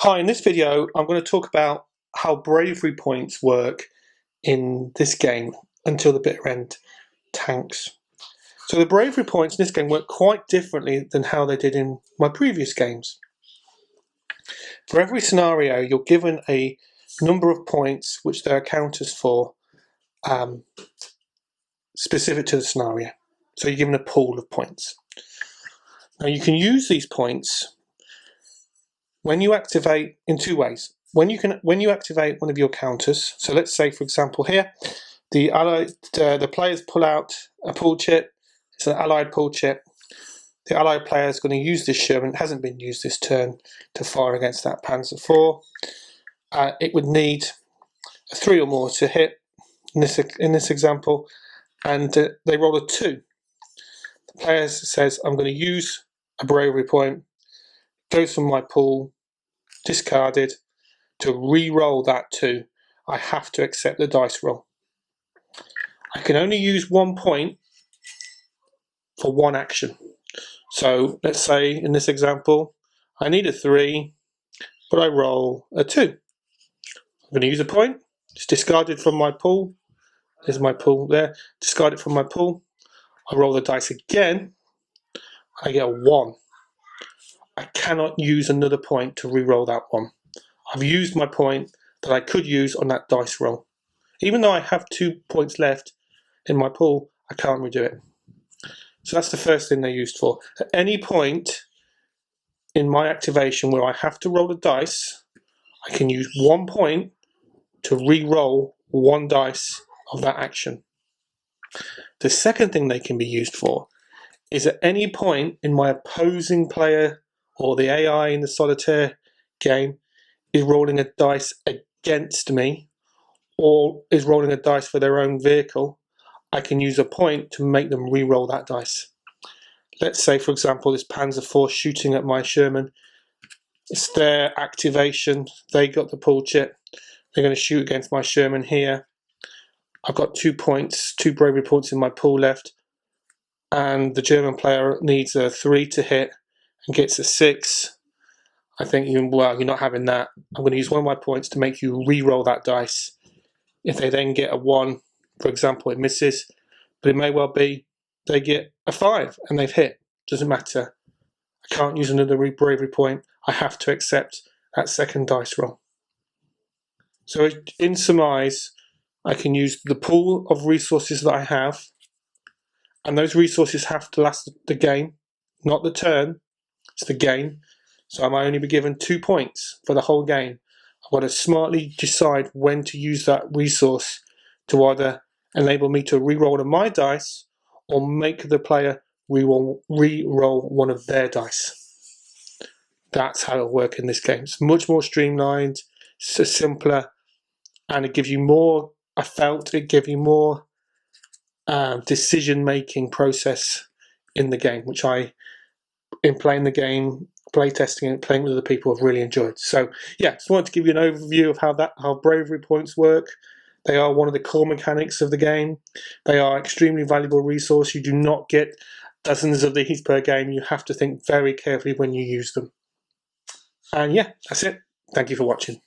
Hi, in this video I'm going to talk about how bravery points work in this game until the bitter end tanks. So the bravery points in this game work quite differently than how they did in my previous games. For every scenario you're given a number of points which there are counters for specific to the scenario. So you're given a pool of points. Now you can use these points when you activate in two ways. When you activate one of your counters, so let's say for example here, the players pull out a pool chip. It's an allied pool chip. The allied player is going to use this Sherman. It hasn't been used this turn to fire against that Panzer IV. It would need a 3 or more to hit in this example, and they roll a 2. The player says, "I'm going to use a bravery point." Goes from my pool, discarded. To re-roll that 2, I have to accept the dice roll. I can only use 1 point for one action. So let's say in this example, I need a 3, but I roll a 2. I'm going to use a point. It's discarded from my pool. There's my pool there. Discard it from my pool. I roll the dice again. I get a 1. I cannot use another point to re-roll that 1. I've used my point that I could use on that dice roll. Even though I have 2 points left in my pool, I can't redo it. So that's the first thing they're used for. At any point in my activation where I have to roll a dice, I can use 1 point to re-roll 1 dice of that action. The second thing they can be used for is at any point in my opposing player or the AI in the solitaire game is rolling a dice against me or is rolling a dice for their own vehicle, I can use a point to make them re-roll that dice. Let's say, for example, this Panzer IV shooting at my Sherman. It's their activation. They got the pool chip. They're going to shoot against my Sherman here. I've got 2 points, 2 bravery points in my pool left. And the German player needs a 3 to hit and gets a 6. I think, well, you're not having that. I'm going to use one of my points to make you re-roll that dice. If they then get a 1, for example, it misses. But it may well be they get a 5 and they've hit. Doesn't matter. I can't use another bravery point. I have to accept that second dice roll. So in surmise, I can use the pool of resources that I have, and those resources have to last the game, not the turn. It's the game. So I might only be given 2 points for the whole game. I've got to smartly decide when to use that resource to either enable me to re-roll one of my dice or make the player re-roll one of their dice. That's how it'll work in this game. It's much more streamlined, so simpler, and it gives you more, I felt it gave you more decision-making process in the game, which I, in playing the game, play testing and playing with other people, have really enjoyed. So yeah, just wanted to give you an overview of how bravery points work. They are one of the core mechanics of the game. They are extremely valuable resource. You do not get dozens of these per game. You have to think very carefully when you use them. And yeah, that's it. Thank you for watching.